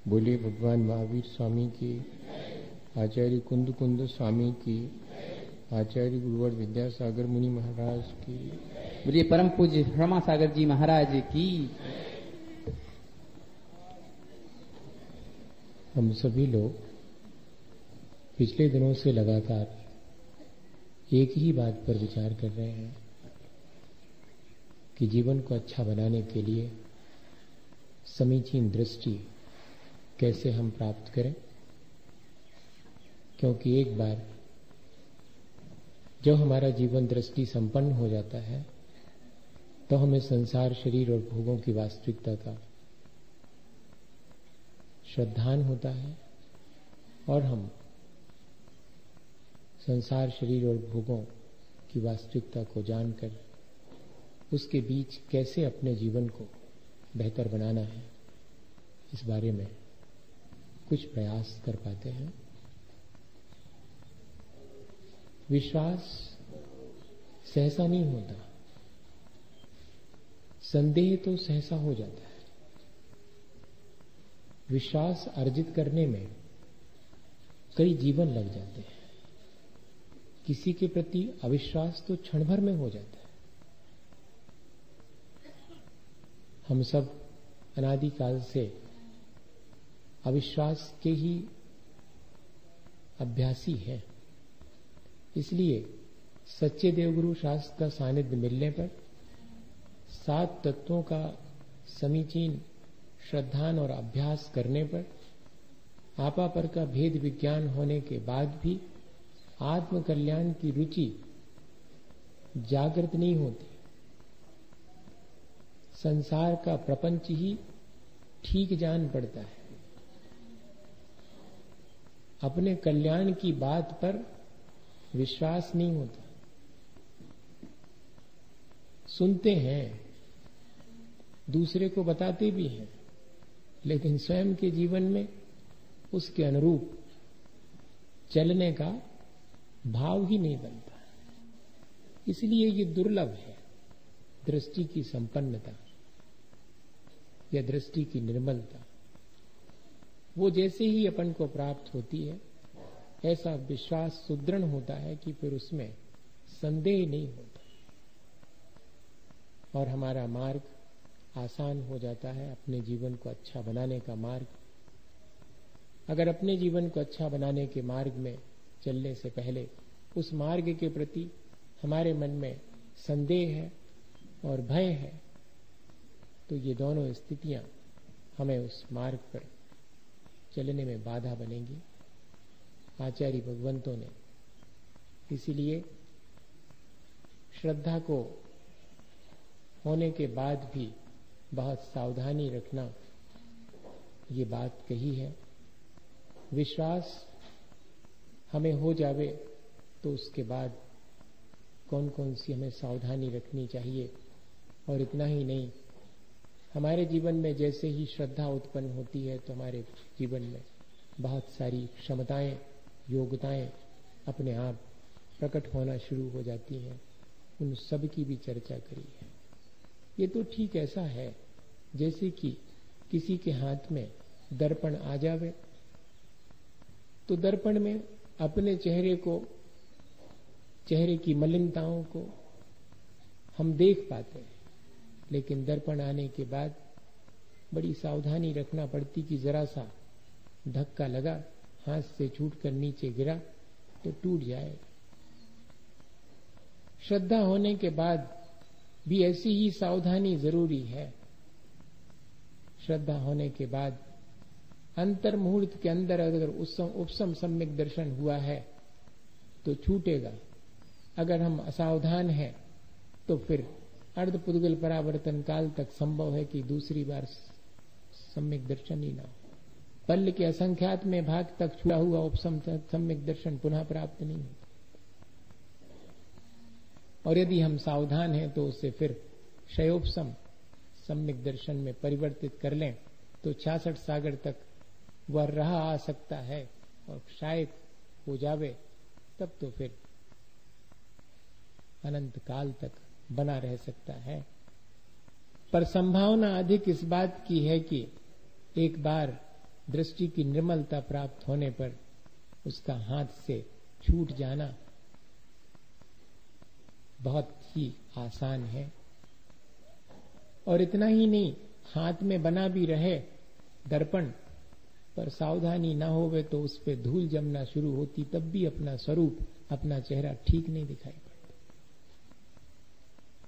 बोलिए भगवान महावीर स्वामी की, आचार्य कुंद कुंद स्वामी की, आचार्य गुरुवर विद्यासागर मुनि महाराज की, बोलिए परम पूज्य रमा सागर जी महाराज की। हम सभी लोग पिछले दिनों से लगातार एक ही बात पर विचार कर रहे हैं कि जीवन को अच्छा बनाने के लिए समीचीन दृष्टि कैसे हम प्राप्त करें, क्योंकि एक बार जब हमारा जीवन दृष्टि संपन्न हो जाता है तो हमें संसार, शरीर और भोगों की वास्तविकता का श्रद्धान होता है और हम संसार, शरीर और भोगों की वास्तविकता को जानकर उसके बीच कैसे अपने जीवन को बेहतर बनाना है, इस बारे में कुछ प्रयास कर पाते हैं। विश्वास सहसा नहीं होता, संदेह तो सहसा हो जाता है। विश्वास अर्जित करने में कई जीवन लग जाते हैं। किसी के प्रति अविश्वास तो क्षण भर में हो जाता है। हम सब अनादिकाल से अविश्वास के ही अभ्यासी हैं। इसलिए सच्चे देवगुरु शास्त्र का सानिध्य मिलने पर 7 तत्वों का समीचीन श्रद्धान और अभ्यास करने पर आपापर का भेद विज्ञान होने के बाद भी आत्म कल्याण की रुचि जागृत नहीं होती। संसार का प्रपंच ही ठीक जान पड़ता है। अपने कल्याण की बात पर विश्वास नहीं होता। सुनते हैं, दूसरे को बताते भी हैं, लेकिन स्वयं के जीवन में उसके अनुरूप चलने का भाव ही नहीं बनता। इसलिए ये दुर्लभ है, दृष्टि की संपन्नता या दृष्टि की निर्मलता। वो जैसे ही अपन को प्राप्त होती है, ऐसा विश्वास सुदृढ़ होता है कि फिर उसमें संदेह नहीं होता और हमारा मार्ग आसान हो जाता है, अपने जीवन को अच्छा बनाने का मार्ग। अगर अपने जीवन को अच्छा बनाने के मार्ग में चलने से पहले उस मार्ग के प्रति हमारे मन में संदेह है और भय है, तो ये दोनों स्थितियां हमें उस मार्ग पर चलने में बाधा बनेंगी। आचार्य भगवंतों ने इसीलिए श्रद्धा को होने के बाद भी बहुत सावधानी रखना ये बात कही है। विश्वास हमें हो जावे तो उसके बाद कौन कौन सी हमें सावधानी रखनी चाहिए। और इतना ही नहीं, हमारे जीवन में जैसे ही श्रद्धा उत्पन्न होती है तो हमारे जीवन में बहुत सारी क्षमताएं, योग्यताएं अपने आप प्रकट होना शुरू हो जाती हैं। उन सब की भी चर्चा करी है। ये तो ठीक ऐसा है जैसे कि किसी के हाथ में दर्पण आ जावे तो दर्पण में अपने चेहरे की मलिनताओं को हम देख पाते हैं, लेकिन दर्पण आने के बाद बड़ी सावधानी रखना पड़ती कि जरा सा धक्का लगा, हाथ से छूटकर नीचे गिरा तो टूट जाएगा। श्रद्धा होने के बाद भी ऐसी ही सावधानी जरूरी है। श्रद्धा होने के बाद अंतर मुहूर्त के अंदर अगर उपसम सम्यक दर्शन हुआ है तो छूटेगा। अगर हम असावधान हैं तो फिर अर्धपुद्गल परावर्तन काल तक संभव है कि दूसरी बार सम्यक दर्शन ही ना हो। पल्ल के असंख्यात में भाग तक छूटा हुआ उपसम सम्यक दर्शन पुनः प्राप्त नहीं होता। और यदि हम सावधान हैं तो उसे फिर क्षयोपसम सम्यक दर्शन में परिवर्तित कर लें तो 66 सागर तक वह रहा आ सकता है और शायद हो जावे तब तो फिर अनंत काल तक बना रह सकता है। पर संभावना अधिक इस बात की है कि एक बार दृष्टि की निर्मलता प्राप्त होने पर उसका हाथ से छूट जाना बहुत ही आसान है। और इतना ही नहीं, हाथ में बना भी रहे दर्पण, पर सावधानी ना होवे तो उस पे धूल जमना शुरू होती, तब भी अपना स्वरूप, अपना चेहरा ठीक नहीं दिखाई पड़ता।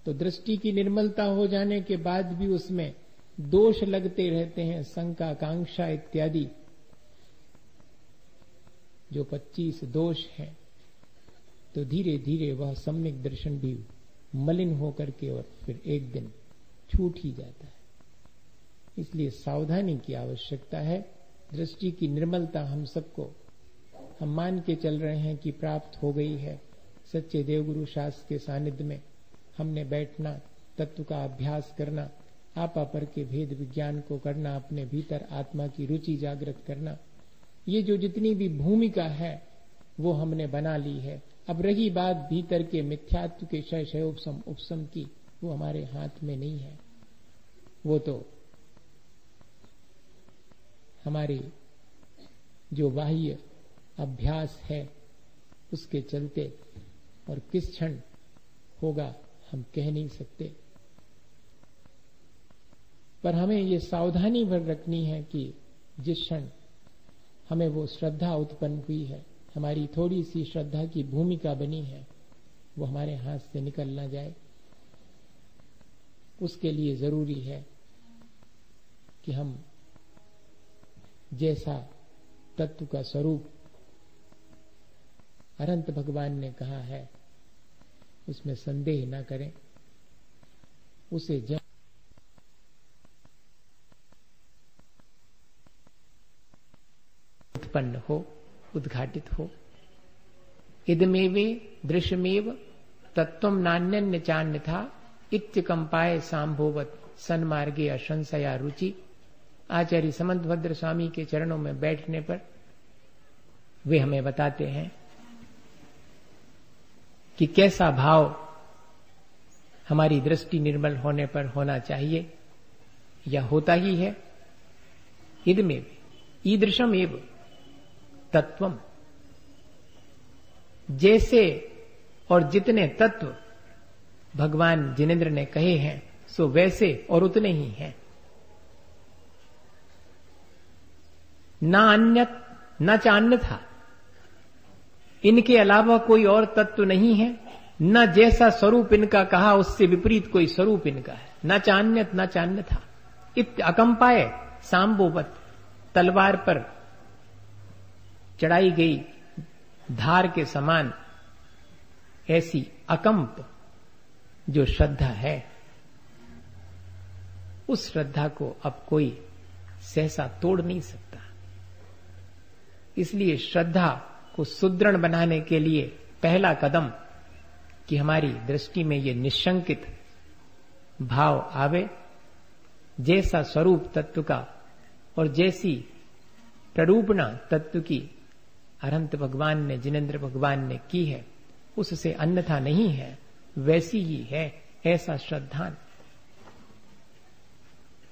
तो दृष्टि की निर्मलता हो जाने के बाद भी उसमें दोष लगते रहते हैं, शंका, कांक्षा इत्यादि, जो 25 दोष हैं। तो धीरे धीरे वह सम्यक दर्शन भी मलिन होकर के और फिर एक दिन छूट ही जाता है। इसलिए सावधानी की आवश्यकता है। दृष्टि की निर्मलता हम सबको, हम मान के चल रहे हैं कि प्राप्त हो गई है। सच्चे देवगुरु शास्त्र के सानिध्य में हमने बैठना, तत्व का अभ्यास करना, आपा पर के भेद विज्ञान को करना, अपने भीतर आत्मा की रुचि जागृत करना, ये जो जितनी भी भूमिका है वो हमने बना ली है। अब रही बात भीतर के मिथ्यात्व के शय उपशम की, वो हमारे हाथ में नहीं है। वो तो हमारी जो बाह्य अभ्यास है उसके चलते, और किस क्षण होगा हम कह नहीं सकते। पर हमें ये सावधानी भर रखनी है कि जिस क्षण हमें वो श्रद्धा उत्पन्न हुई है, हमारी थोड़ी सी श्रद्धा की भूमिका बनी है, वो हमारे हाथ से निकल ना जाए। उसके लिए जरूरी है कि हम जैसा तत्व का स्वरूप अनंत भगवान ने कहा है उसमें संदेह न करें, उसे जब उत्पन्न हो, उद्घाटित हो। इदमेवे दृश्यमेव तत्वम नान्यन्य चान्यथा इत्यकंपाय सांभोवत सन्मार्गे असंशया रुचि। आचार्य समंत भद्र स्वामी के चरणों में बैठने पर वे हमें बताते हैं कि कैसा भाव हमारी दृष्टि निर्मल होने पर होना चाहिए, या होता ही है। इदमेव ईदृशमेव तत्वम, जैसे और जितने तत्व भगवान जिनेन्द्र ने कहे हैं सो वैसे और उतने ही हैं। ना अन्यत न चान्यथा, इनके अलावा कोई और तत्व नहीं है। न जैसा स्वरूप इनका कहा उससे विपरीत कोई स्वरूप इनका है। न चान्यत न चान्यथा इत अकंपाय सांबोवत, तलवार पर चढ़ाई गई धार के समान ऐसी अकंप जो श्रद्धा है, उस श्रद्धा को अब कोई सहसा तोड़ नहीं सकता। इसलिए श्रद्धा को सुदृढ़ बनाने के लिए पहला कदम कि हमारी दृष्टि में ये निशंकित भाव आवे, जैसा स्वरूप तत्व का और जैसी प्ररूपणा तत्व की अनंत भगवान ने, जिनेन्द्र भगवान ने की है, उससे अन्यथा नहीं है, वैसी ही है, ऐसा श्रद्धान।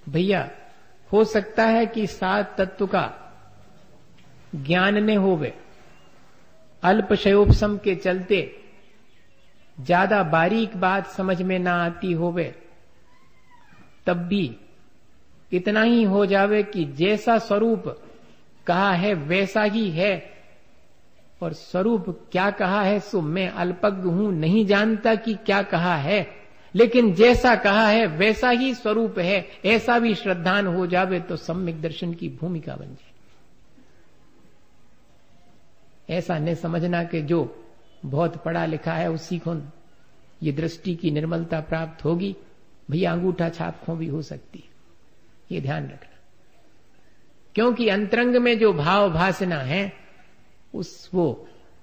भैया हो सकता है कि सात तत्व का ज्ञान ने होवे, अल्पशयोपशम के चलते ज्यादा बारीक बात समझ में ना आती होवे, तब भी इतना ही हो जावे कि जैसा स्वरूप कहा है वैसा ही है, और स्वरूप क्या कहा है सो मैं अल्पज्ञ हूं, नहीं जानता कि क्या कहा है, लेकिन जैसा कहा है वैसा ही स्वरूप है, ऐसा भी श्रद्धान हो जावे तो सम्यक दर्शन की भूमिका बन जाए। ऐसा न समझना कि जो बहुत पढ़ा लिखा है उसी को ये दृष्टि की निर्मलता प्राप्त होगी। भैया अंगूठा छाप खो भी हो सकती है, ये ध्यान रखना। क्योंकि अंतरंग में जो भाव भासना है वो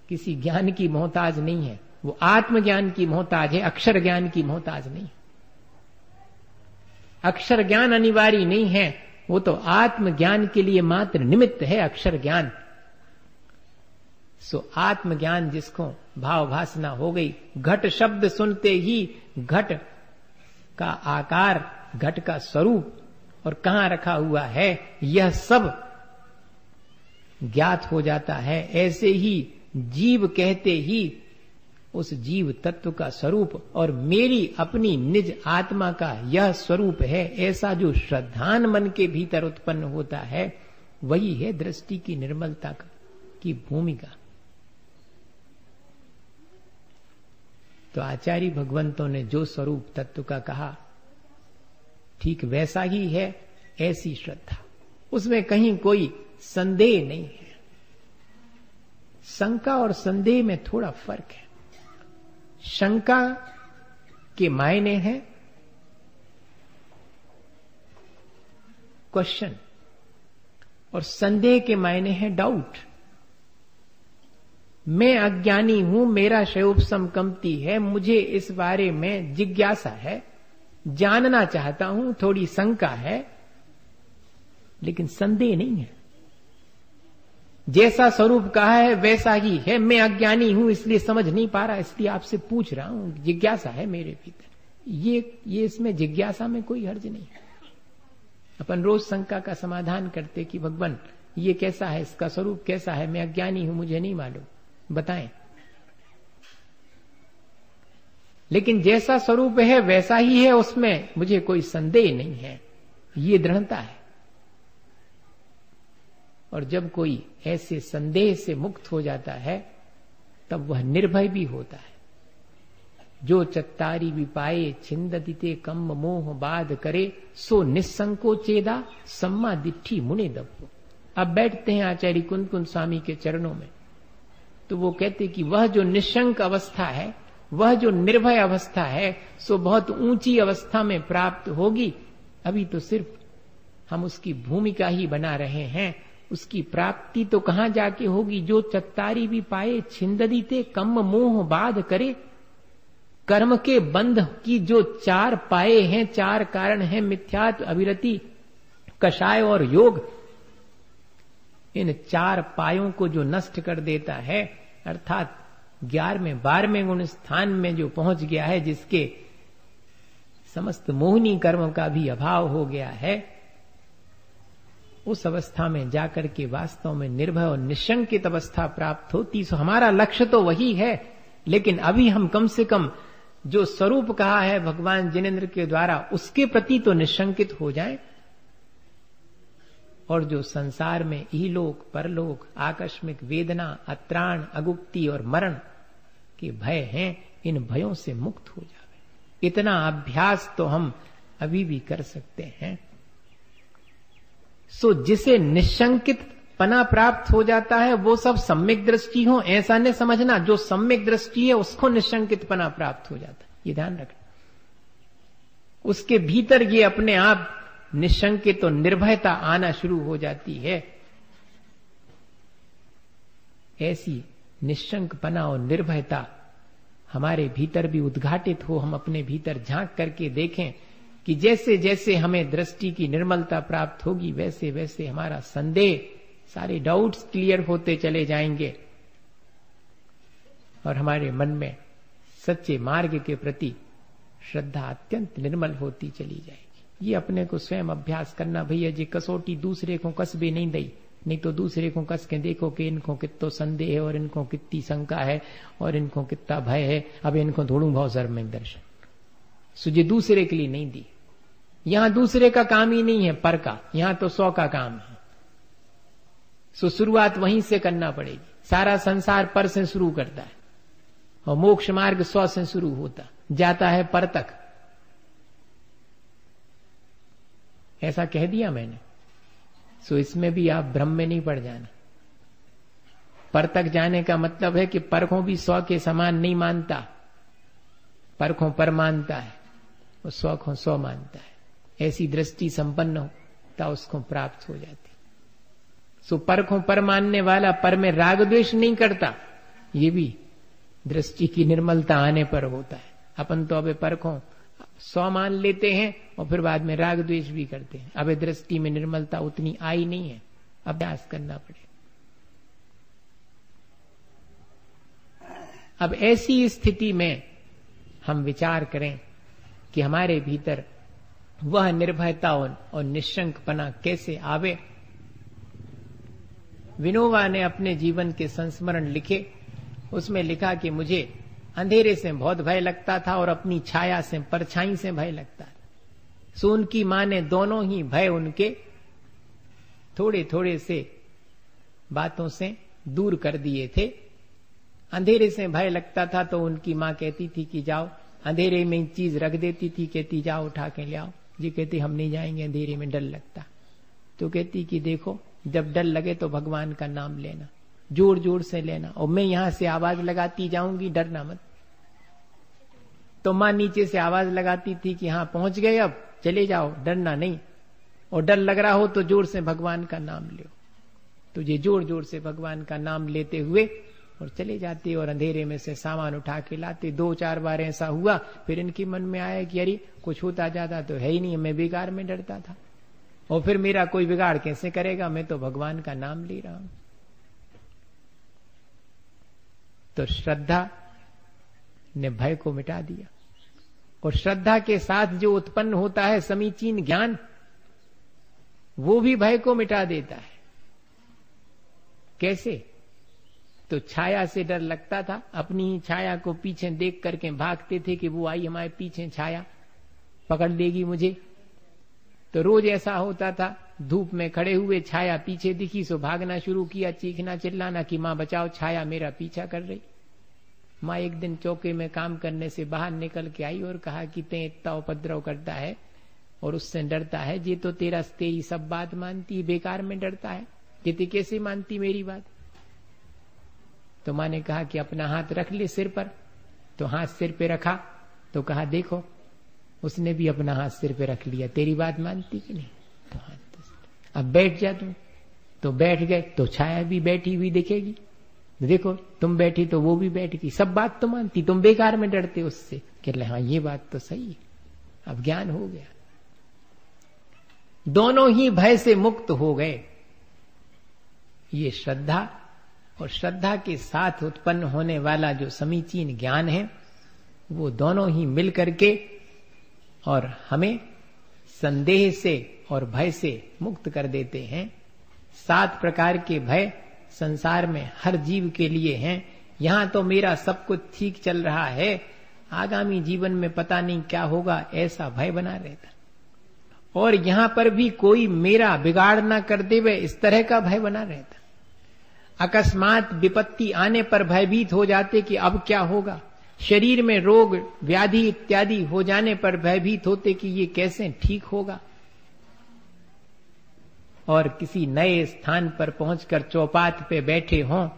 किसी ज्ञान की मोहताज नहीं है, वो आत्मज्ञान की मोहताज है, अक्षर ज्ञान की मोहताज नहीं। अक्षर ज्ञान अनिवार्य नहीं है, वो तो आत्मज्ञान के लिए मात्र निमित्त है अक्षर ज्ञान। सो आत्मज्ञान जिसको भाव भासना हो गई, घट शब्द सुनते ही घट का आकार, घट का स्वरूप और कहां रखा हुआ है, यह सब ज्ञात हो जाता है, ऐसे ही जीव कहते ही उस जीव तत्व का स्वरूप और मेरी अपनी निज आत्मा का यह स्वरूप है, ऐसा जो श्रद्धान मन के भीतर उत्पन्न होता है, वही है दृष्टि की निर्मलता की भूमिका। तो आचार्य भगवंतों ने जो स्वरूप तत्व का कहा, ठीक वैसा ही है, ऐसी श्रद्धा, उसमें कहीं कोई संदेह नहीं है। शंका और संदेह में थोड़ा फर्क है। शंका के मायने हैं क्वेश्चन और संदेह के मायने हैं डाउट। मैं अज्ञानी हूं, मेरा शयोपशम कमती है, मुझे इस बारे में जिज्ञासा है, जानना चाहता हूं, थोड़ी शंका है, लेकिन संदेह नहीं है। जैसा स्वरूप कहा है वैसा ही है। मैं अज्ञानी हूं इसलिए समझ नहीं पा रहा, इसलिए आपसे पूछ रहा हूं, जिज्ञासा है मेरे भीतर। ये इसमें जिज्ञासा में कोई हर्ज नहीं है। अपन रोज शंका का समाधान करते कि भगवान ये कैसा है, इसका स्वरूप कैसा है, मैं अज्ञानी हूं, मुझे नहीं मालूम, बताएं। लेकिन जैसा स्वरूप है वैसा ही है, उसमें मुझे कोई संदेह नहीं है, ये दृढ़ता है। और जब कोई ऐसे संदेह से मुक्त हो जाता है तब वह निर्भय भी होता है। जो चत्तारी विपाए छिंददिते कम्म मोह बाध करे, सो निसंको चेदा सम्मा दिट्ठी मुने दब्बो। अब बैठते हैं आचार्य कुंद कुंद स्वामी के चरणों में, तो वो कहते कि वह जो निशंक अवस्था है, वह जो निर्भय अवस्था है, सो बहुत ऊंची अवस्था में प्राप्त होगी। अभी तो सिर्फ हम उसकी भूमिका ही बना रहे हैं, उसकी प्राप्ति तो कहां जाके होगी। जो चत्तारी भी पाए छिंददीते कम्म मोह बाध करे, कर्म के बंध की जो चार पाए हैं, चार कारण हैं, मिथ्यात्व, अविरति, कषाय और योग, इन चार पायों को जो नष्ट कर देता है, अर्थात 11वें 12वें गुण स्थान में जो पहुंच गया है, जिसके समस्त मोहनी कर्म का भी अभाव हो गया है, उस अवस्था में जाकर के वास्तव में निर्भय और निशंकित अवस्था प्राप्त होती। सो हमारा लक्ष्य तो वही है, लेकिन अभी हम कम से कम जो स्वरूप कहा है भगवान जिनेंद्र के द्वारा, उसके प्रति तो निशंकित हो जाएं। और जो संसार में इहलोक परलोक, आकस्मिक वेदना, अत्राण, अगुप्ति और मरण के भय हैं, इन भयों से मुक्त हो जावे। इतना अभ्यास तो हम अभी भी कर सकते हैं। सो जिसे निशंकित पना प्राप्त हो जाता है, वो सब सम्यक दृष्टि हो, ऐसा नहीं समझना। जो सम्यक दृष्टि है उसको निशंकित पना प्राप्त हो जाता है, ये ध्यान रखना। उसके भीतर ये अपने आप निशंकित और निर्भयता आना शुरू हो जाती है। ऐसी निशंकपना और निर्भयता हमारे भीतर भी उद्घाटित हो। हम अपने भीतर झांक करके देखें कि जैसे जैसे हमें दृष्टि की निर्मलता प्राप्त होगी, वैसे वैसे हमारा संदेह, सारे डाउट्स क्लियर होते चले जाएंगे और हमारे मन में सच्चे मार्ग के प्रति श्रद्धा अत्यंत निर्मल होती चली जाएगी। ये अपने को स्वयं अभ्यास करना। भैया जी कसौटी दूसरे को कस भी नहीं दई, नहीं तो दूसरे को कस के देखो कि इनको कितो संदेह है और इनको कितनी शंका है और इनको कितना भय है, अब इनको धोड़ू भाव सर में दर्शन सुझे दूसरे के लिए नहीं दी। यहां दूसरे का काम ही नहीं है पर का, यहां तो 100 का काम है। सो शुरुआत वहीं से करना पड़ेगी। सारा संसार पर से शुरू करता है और मोक्ष मार्ग 100 से शुरू होता जाता है पर तक। ऐसा कह दिया मैंने। सो इसमें भी आप भ्रम में नहीं पड़ जाना। पर तक जाने का मतलब है कि पर को भी 100 के समान नहीं मानता, पर को पर मानता है और 100 को 100 मानता है। ऐसी दृष्टि संपन्न होता उसको प्राप्त हो जाती। सो पर को पर मानने वाला पर में राग द्वेष नहीं करता, ये भी दृष्टि की निर्मलता आने पर होता है। अपन तो अबे पर को 100 मान लेते हैं और फिर बाद में राग द्वेष भी करते हैं। अबे दृष्टि में निर्मलता उतनी आई नहीं है, अभ्यास करना पड़ेगा। अब ऐसी स्थिति में हम विचार करें कि हमारे भीतर वह निर्भयता और निशंकपना कैसे आवे। विनोबा ने अपने जीवन के संस्मरण लिखे, उसमें लिखा कि मुझे अंधेरे से बहुत भय लगता था और अपनी छाया से, परछाई से भय लगता था। सो उनकी मां ने दोनों ही भय उनके थोड़े थोड़े से बातों से दूर कर दिए थे। अंधेरे से भय लगता था तो उनकी मां कहती थी कि जाओ, अंधेरे में चीज रख देती थी, कहती जाओ उठा के ले आओ। जी कहती हम नहीं जाएंगे, अंधेरे में डर लगता। तो कहती कि देखो, जब डर लगे तो भगवान का नाम लेना, जोर जोर से लेना, और मैं यहां से आवाज लगाती जाऊंगी, डरना मत। तो मां नीचे से आवाज लगाती थी कि हाँ पहुंच गए, अब चले जाओ, डरना नहीं, और डर लग रहा हो तो जोर से भगवान का नाम लो। तो ये जोर जोर से भगवान का नाम लेते हुए और चले जाते और अंधेरे में से सामान उठा के लाते। 2-4 बार ऐसा हुआ, फिर इनके मन में आया कि अरे कुछ होता जाता तो है ही नहीं, मैं बेकार में डरता था, और फिर मेरा कोई बिगाड़ कैसे करेगा, मैं तो भगवान का नाम ले रहा हूं। तो श्रद्धा ने भय को मिटा दिया, और श्रद्धा के साथ जो उत्पन्न होता है समीचीन ज्ञान, वो भी भय को मिटा देता है। कैसे? तो छाया से डर लगता था, अपनी ही छाया को पीछे देख करके भागते थे कि वो आई हमारे पीछे, छाया पकड़ लेगी मुझे। तो रोज ऐसा होता था, धूप में खड़े हुए छाया पीछे दिखी सो भागना शुरू किया, चीखना चिल्लाना कि मां बचाओ, छाया मेरा पीछा कर रही। मां एक दिन चौके में काम करने से बाहर निकल के आई और कहा कि ते इतना उपद्रव करता है और उससे डरता है, ये तो तेरी सब बात मानती, बेकार में डरता है, ये कैसे मानती मेरी बात। तो मां ने कहा कि अपना हाथ रख ले सिर पर। तो हाथ सिर पे रखा तो कहा देखो, उसने भी अपना हाथ सिर पे रख लिया, तेरी बात मानती कि नहीं। तो हाथ अब बैठ जा तुम। तो बैठ गए तो छाया भी बैठी हुई दिखेगी, देखो तुम बैठी तो वो भी बैठ गई, सब बात तो मानती, तुम बेकार में डरते उससे। कह हाँ ये बात तो सही है, अब ज्ञान हो गया, दोनों ही भय से मुक्त हो गए। ये श्रद्धा और श्रद्धा के साथ उत्पन्न होने वाला जो समीचीन ज्ञान है, वो दोनों ही मिल करके और हमें संदेह से और भय से मुक्त कर देते हैं। 7 प्रकार के भय संसार में हर जीव के लिए हैं। यहां तो मेरा सब कुछ ठीक चल रहा है, आगामी जीवन में पता नहीं क्या होगा, ऐसा भय बना रहता। और यहां पर भी कोई मेरा बिगाड़ ना कर देवे, इस तरह का भय बना रहता। अकस्मात विपत्ति आने पर भयभीत हो जाते कि अब क्या होगा। शरीर में रोग व्याधि इत्यादि हो जाने पर भयभीत होते कि ये कैसे ठीक होगा। और किसी नए स्थान पर पहुंचकर चौपात पे बैठे हों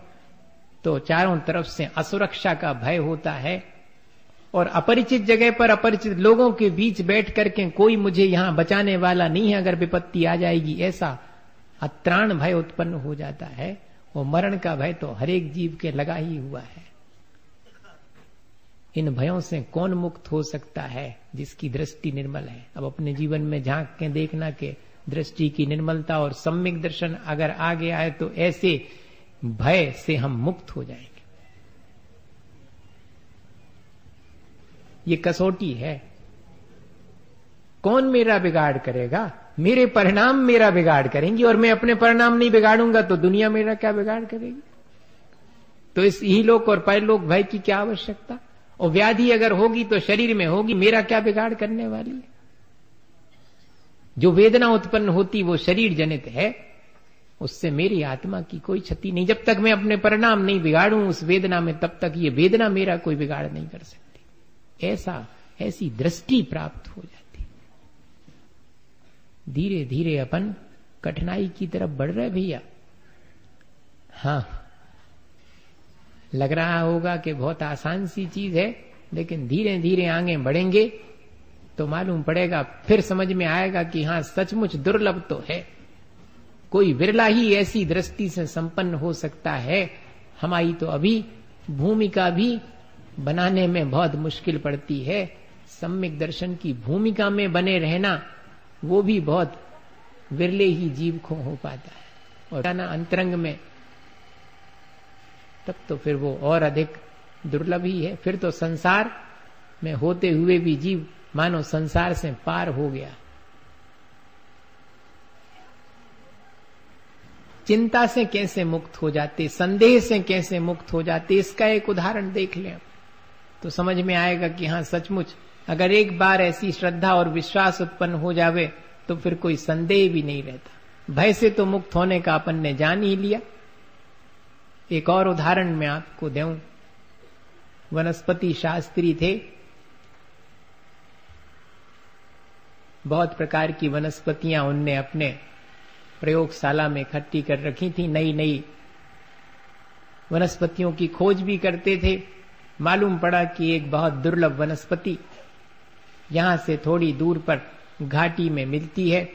तो चारों तरफ से असुरक्षा का भय होता है, और अपरिचित जगह पर अपरिचित लोगों के बीच बैठ करके कोई मुझे यहां बचाने वाला नहीं है, अगर विपत्ति आ जाएगी, ऐसा अत्राण भय उत्पन्न हो जाता है। और मरण का भय तो हर एक जीव के लगा ही हुआ है। इन भयों से कौन मुक्त हो सकता है? जिसकी दृष्टि निर्मल है। अब अपने जीवन में झांक के देखना कि दृष्टि की निर्मलता और सम्यक दर्शन अगर आ गया है तो ऐसे भय से हम मुक्त हो जाएंगे। ये कसौटी है। कौन मेरा बिगाड़ करेगा? मेरे परिणाम मेरा बिगाड़ करेंगी, और मैं अपने परिणाम नहीं बिगाड़ूंगा तो दुनिया मेरा क्या बिगाड़ करेगी। तो इस इहलोक और परलोक भय की क्या आवश्यकता। और व्याधि अगर होगी तो शरीर में होगी, मेरा क्या बिगाड़ करने वाली है। जो वेदना उत्पन्न होती वो शरीर जनित है, उससे मेरी आत्मा की कोई क्षति नहीं। जब तक मैं अपने परिणाम नहीं बिगाड़ूं उस वेदना में, तब तक ये वेदना मेरा कोई बिगाड़ नहीं कर सकती। ऐसी दृष्टि प्राप्त हो जाती। धीरे धीरे अपन कठिनाई की तरफ बढ़ रहे भैया। हाँ, लग रहा होगा कि बहुत आसान सी चीज है, लेकिन धीरे धीरे आगे बढ़ेंगे तो मालूम पड़ेगा, फिर समझ में आएगा कि हाँ सचमुच दुर्लभ तो है। कोई विरला ही ऐसी दृष्टि से संपन्न हो सकता है। हमारी तो अभी भूमिका भी बनाने में बहुत मुश्किल पड़ती है। सम्यक दर्शन की भूमिका में बने रहना वो भी बहुत विरले ही जीव को हो पाता है। और जाना अंतरंग में, तब तो फिर वो और अधिक दुर्लभ ही है। फिर तो संसार में होते हुए भी जीव मानो संसार से पार हो गया। चिंता से कैसे मुक्त हो जाते, संदेह से कैसे मुक्त हो जाते, इसका एक उदाहरण देख लें तो समझ में आएगा कि हाँ सचमुच अगर एक बार ऐसी श्रद्धा और विश्वास उत्पन्न हो जावे तो फिर कोई संदेह भी नहीं रहता। भय से तो मुक्त होने का अपन ने जान ही लिया। एक और उदाहरण मैं आपको दूं। वनस्पति शास्त्री थे, बहुत प्रकार की वनस्पतियां उनने अपने प्रयोगशाला में इकट्ठी कर रखी थी। नई नई वनस्पतियों की खोज भी करते थे। मालूम पड़ा कि एक बहुत दुर्लभ वनस्पति यहां से थोड़ी दूर पर घाटी में मिलती है,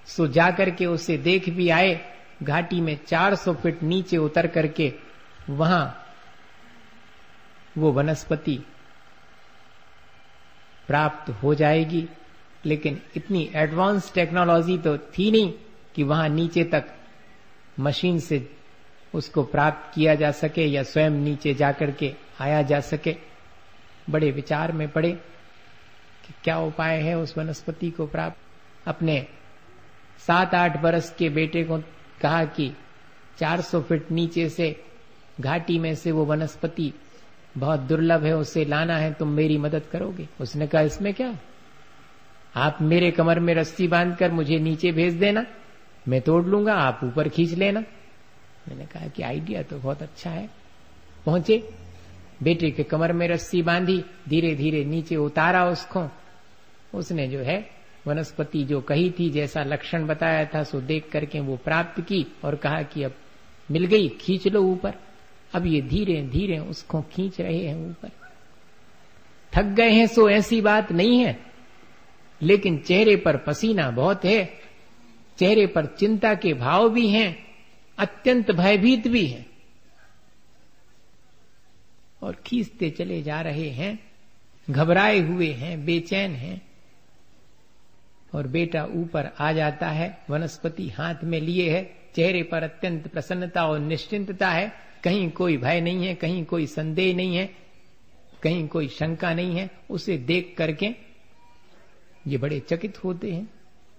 सो जाकर के उसे देख भी आए। घाटी में 400 फीट नीचे उतर करके वहां वो वनस्पति प्राप्त हो जाएगी, लेकिन इतनी एडवांस टेक्नोलॉजी तो थी नहीं कि वहां नीचे तक मशीन से उसको प्राप्त किया जा सके या स्वयं नीचे जाकर के आया जा सके। बड़े विचार में पड़े कि क्या उपाय है उस वनस्पति को प्राप्त। अपने 7-8 बरस के बेटे को कहा कि 400 फीट नीचे से घाटी में से वो वनस्पति बहुत दुर्लभ है, उसे लाना है, तुम मेरी मदद करोगे? उसने कहा इसमें क्या, आप मेरे कमर में रस्सी बांधकर मुझे नीचे भेज देना, मैं तोड़ लूंगा, आप ऊपर खींच लेना। मैंने कहा कि आइडिया तो बहुत अच्छा है। पहुंचे, बेटे के कमर में रस्सी बांधी, धीरे धीरे नीचे उतारा उसको। उसने जो है वनस्पति जो कही थी, जैसा लक्षण बताया था, सो देख करके वो प्राप्त की और कहा कि अब मिल गई, खींच लो ऊपर। अब ये धीरे धीरे उसको खींच रहे हैं ऊपर। थक गए हैं सो ऐसी बात नहीं है, लेकिन चेहरे पर पसीना बहुत है, चेहरे पर चिंता के भाव भी हैं, अत्यंत भयभीत भी हैं और खींचते चले जा रहे हैं, घबराए हुए हैं, बेचैन हैं। और बेटा ऊपर आ जाता है, वनस्पति हाथ में लिए है, चेहरे पर अत्यंत प्रसन्नता और निश्चिंतता है। कहीं कोई भय नहीं है, कहीं कोई संदेह नहीं है, कहीं कोई शंका नहीं है। उसे देख करके ये बड़े चकित होते हैं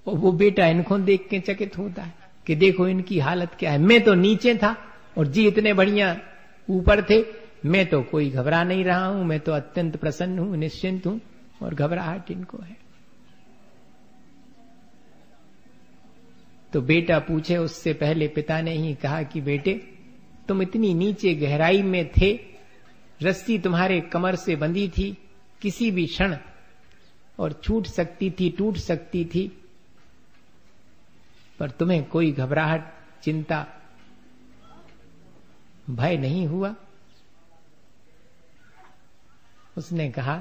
और वो बेटा इनको देख के चकित होता है कि देखो इनकी हालत क्या है। मैं तो नीचे था और जी इतने बढ़िया ऊपर थे, मैं तो कोई घबरा नहीं रहा हूं, मैं तो अत्यंत प्रसन्न हूं, निश्चिंत हूं, और घबराहट इनको है। तो बेटा पूछे उससे पहले पिता ने ही कहा कि बेटे तुम इतनी नीचे गहराई में थे, रस्सी तुम्हारे कमर से बंधी थी, किसी भी क्षण और छूट सकती थी, टूट सकती थी, पर तुम्हें कोई घबराहट, चिंता, भय नहीं हुआ। उसने कहा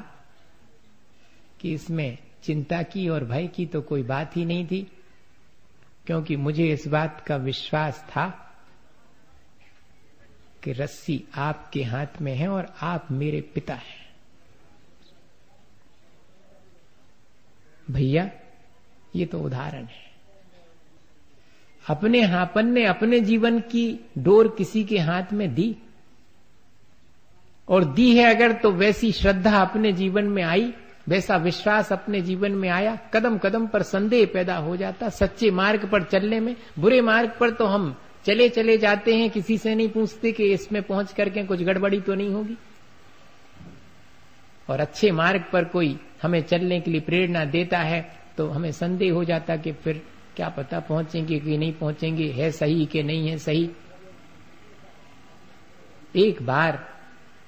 कि इसमें चिंता की और भय की तो कोई बात ही नहीं थी, क्योंकि मुझे इस बात का विश्वास था कि रस्सी आपके हाथ में है और आप मेरे पिता हैं। भैया ये तो उदाहरण है। अपने हापन ने अपने जीवन की डोर किसी के हाथ में दी, और दी है अगर तो वैसी श्रद्धा अपने जीवन में आई, वैसा विश्वास अपने जीवन में आया, कदम कदम पर संदेह पैदा हो जाता। सच्चे मार्ग पर चलने में, बुरे मार्ग पर तो हम चले चले जाते हैं, किसी से नहीं पूछते कि इसमें पहुंच करके कुछ गड़बड़ी तो नहीं होगी। और अच्छे मार्ग पर कोई हमें चलने के लिए प्रेरणा देता है तो हमें संदेह हो जाता कि फिर क्या पता पहुंचेंगे कि नहीं पहुंचेंगे, है सही कि नहीं है सही। एक बार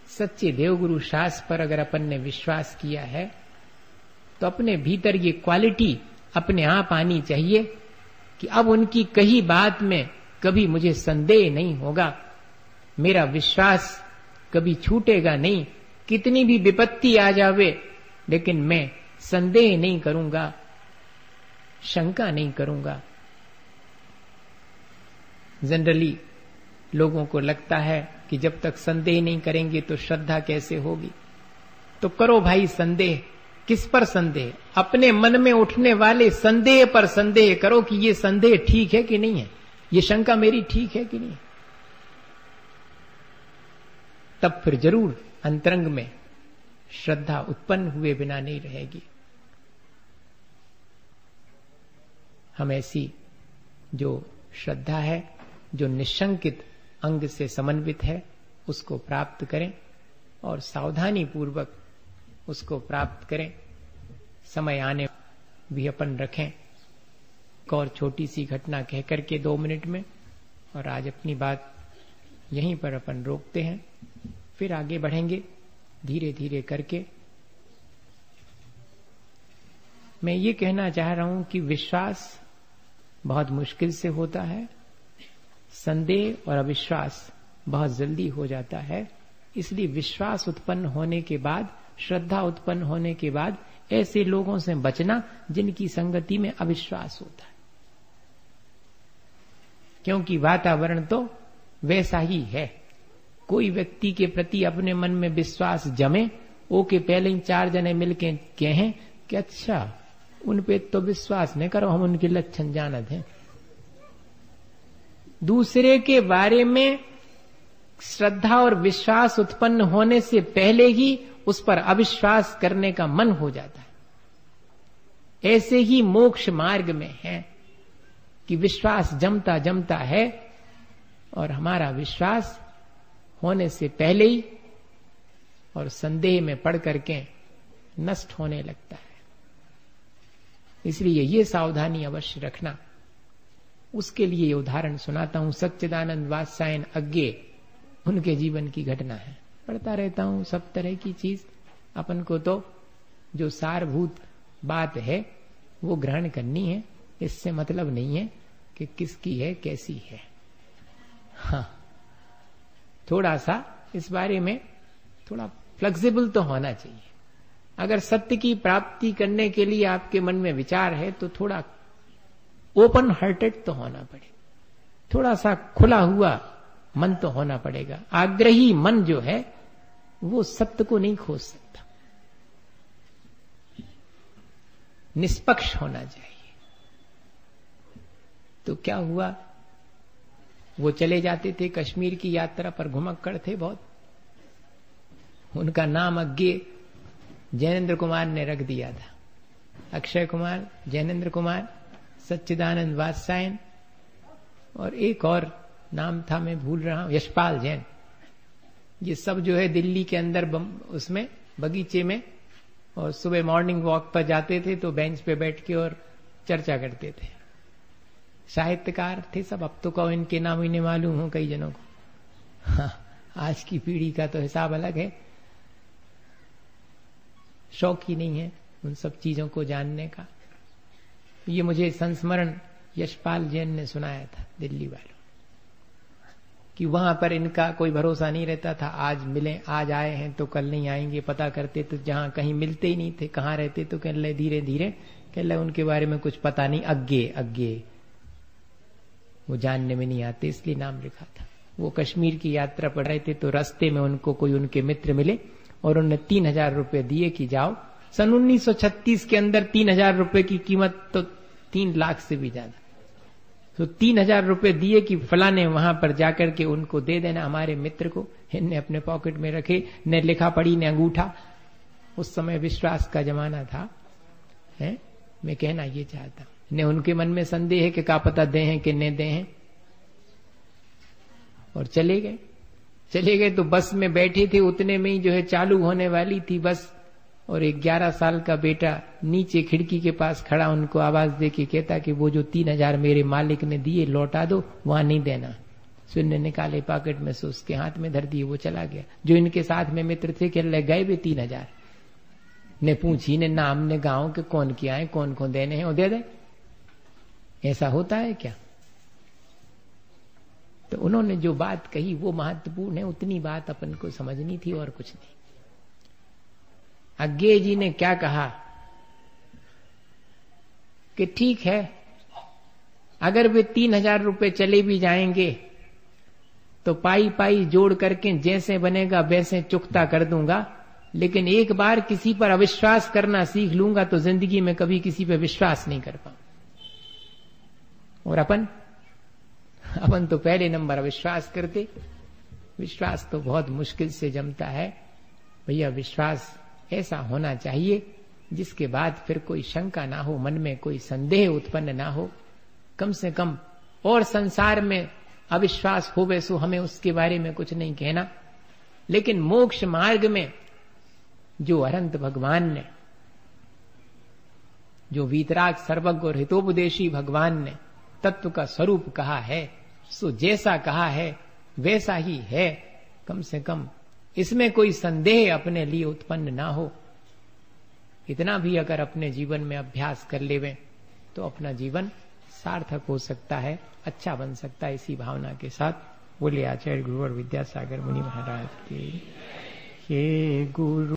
सच्चे देवगुरु शास्त्र पर अगर अपन ने विश्वास किया है तो अपने भीतर ये क्वालिटी अपने आप आनी चाहिए कि अब उनकी कही बात में कभी मुझे संदेह नहीं होगा, मेरा विश्वास कभी छूटेगा नहीं। कितनी भी विपत्ति आ जावे लेकिन मैं संदेह नहीं करूंगा, शंका नहीं करूंगा। जनरली लोगों को लगता है कि जब तक संदेह नहीं करेंगे तो श्रद्धा कैसे होगी। तो करो भाई संदेह। किस पर संदेह? अपने मन में उठने वाले संदेह पर संदेह करो कि ये संदेह ठीक है कि नहीं है, ये शंका मेरी ठीक है कि नहीं। तब फिर जरूर अंतरंग में श्रद्धा उत्पन्न हुए बिना नहीं रहेगी। हम ऐसी जो श्रद्धा है जो निशंकित अंग से समन्वित है उसको प्राप्त करें और सावधानी पूर्वक उसको प्राप्त करें। समय आने भी अपन रखें। एक और छोटी सी घटना कह करके 2 मिनट में, और आज अपनी बात यहीं पर अपन रोकते हैं, फिर आगे बढ़ेंगे धीरे धीरे करके। मैं ये कहना चाह रहा हूं कि विश्वास बहुत मुश्किल से होता है, संदेह और अविश्वास बहुत जल्दी हो जाता है। इसलिए विश्वास उत्पन्न होने के बाद, श्रद्धा उत्पन्न होने के बाद ऐसे लोगों से बचना जिनकी संगति में अविश्वास होता है, क्योंकि वातावरण तो वैसा ही है। कोई व्यक्ति के प्रति अपने मन में विश्वास जमे, ओके पहले ही 4 जने मिलके कहें कि अच्छा उन पे तो विश्वास नहीं करो, हम उनके लक्षण जानत हैं। दूसरे के बारे में श्रद्धा और विश्वास उत्पन्न होने से पहले ही उस पर अविश्वास करने का मन हो जाता है। ऐसे ही मोक्ष मार्ग में है कि विश्वास जमता जमता है और हमारा विश्वास होने से पहले ही और संदेह में पड़ करके नष्ट होने लगता है। इसलिए ये सावधानी अवश्य रखना। उसके लिए उदाहरण सुनाता हूं। सच्चिदानंद वात्स्यायन अज्ञे, उनके जीवन की घटना है। पढ़ता रहता हूं सब तरह की चीज। अपन को तो जो सारभूत बात है वो ग्रहण करनी है। इससे मतलब नहीं है कि किसकी है कैसी है। हाँ, थोड़ा सा इस बारे में थोड़ा फ्लेक्सिबल तो होना चाहिए। अगर सत्य की प्राप्ति करने के लिए आपके मन में विचार है तो थोड़ा ओपन हार्टेड तो होना पड़े, थोड़ा सा खुला हुआ मन तो होना पड़ेगा। आग्रही मन जो है वो सत्य को नहीं खोज सकता। निष्पक्ष होना चाहिए। तो क्या हुआ, वो चले जाते थे कश्मीर की यात्रा पर, घुमक्कड़ थे बहुत। उनका नाम अज्ञे जैनेन्द्र कुमार ने रख दिया था। अक्षय कुमार, जैनेन्द्र कुमार, सच्चिदानंद वात्स्यायन और एक और नाम था मैं भूल रहा हूं, यशपाल जैन। ये सब जो है दिल्ली के अंदर उसमें बगीचे में, और सुबह मॉर्निंग वॉक पर जाते थे तो बेंच पे बैठ के और चर्चा करते थे। साहित्यकार थे सब। अब तो कहो इनके नाम इन्हें मालूम हो कई जनों को। हाँ, आज की पीढ़ी का तो हिसाब अलग है। शौक ही नहीं है उन सब चीजों को जानने का। ये मुझे संस्मरण यशपाल जैन ने सुनाया था दिल्ली वालों, कि वहां पर इनका कोई भरोसा नहीं रहता था। आज मिले, आज आए हैं तो कल नहीं आएंगे। पता करते तो जहां कहीं मिलते ही नहीं थे। कहां रहते तो कह ले धीरे धीरे, कह ले उनके बारे में कुछ पता नहीं, अज्ञे अज्ञे, वो जानने में नहीं आते, इसलिए नाम लिखा था। वो कश्मीर की यात्रा पर रहे थे तो रास्ते में उनको कोई उनके मित्र मिले और उन्होंने 3000 रुपए दिए कि जाओ। सन 1936 के अंदर 3000 रुपए की कीमत तो 3 लाख से भी ज्यादा। तो 3000 रुपए दिए कि फलाने वहां पर जाकर के उनको दे देना हमारे मित्र को। इनने अपने पॉकेट में रखे, न लिखा पढ़ी न अंगूठा। उस समय विश्वास का जमाना था, है? मैं कहना ये चाहता हूं, न उनके मन में संदेह है कि क्या पता दे हैं कि न दे हैं। और चले गए तो बस में बैठे थे, उतने में ही जो है चालू होने वाली थी बस। और एक 11 साल का बेटा नीचे खिड़की के पास खड़ा उनको आवाज दे के कहता कि वो जो 3000 मेरे मालिक ने दिए लौटा दो, वहां नहीं देना। सुनने निकाले पॉकेट में से, उसके हाथ में धर दिए, वो चला गया। जो इनके साथ में मित्र थे कह रहे गए भी 3000, ने पूछी ने नाम ने गांव के कौन किया है, कौन कौन देने हैं, वो दे दे। ऐसा होता है क्या? तो उन्होंने जो बात कही वो महत्वपूर्ण है। उतनी बात अपन को समझनी थी और कुछ नहीं। अज्ञे जी ने क्या कहा कि ठीक है, अगर वे 3000 रुपए चले भी जाएंगे तो पाई पाई जोड़ करके जैसे बनेगा वैसे चुकता कर दूंगा, लेकिन एक बार किसी पर अविश्वास करना सीख लूंगा तो जिंदगी में कभी किसी पर विश्वास नहीं कर पाऊंगा। और अपन तो पहले नंबर अविश्वास करते। विश्वास तो बहुत मुश्किल से जमता है भैया। विश्वास ऐसा होना चाहिए जिसके बाद फिर कोई शंका ना हो, मन में कोई संदेह उत्पन्न ना हो। कम से कम और संसार में अविश्वास हो वैसो हमें उसके बारे में कुछ नहीं कहना। लेकिन मोक्ष मार्ग में जो अनंत भगवान ने, जो वीतराग सर्वज्ञ और हितोपदेशी भगवान ने तत्व का स्वरूप कहा है, सो जैसा कहा है वैसा ही है। कम से कम इसमें कोई संदेह अपने लिए उत्पन्न ना हो। इतना भी अगर अपने जीवन में अभ्यास कर लेवें तो अपना जीवन सार्थक हो सकता है, अच्छा बन सकता है। इसी भावना के साथ बोले आचार्य गुरु और विद्यासागर मुनि महाराज के गुरु।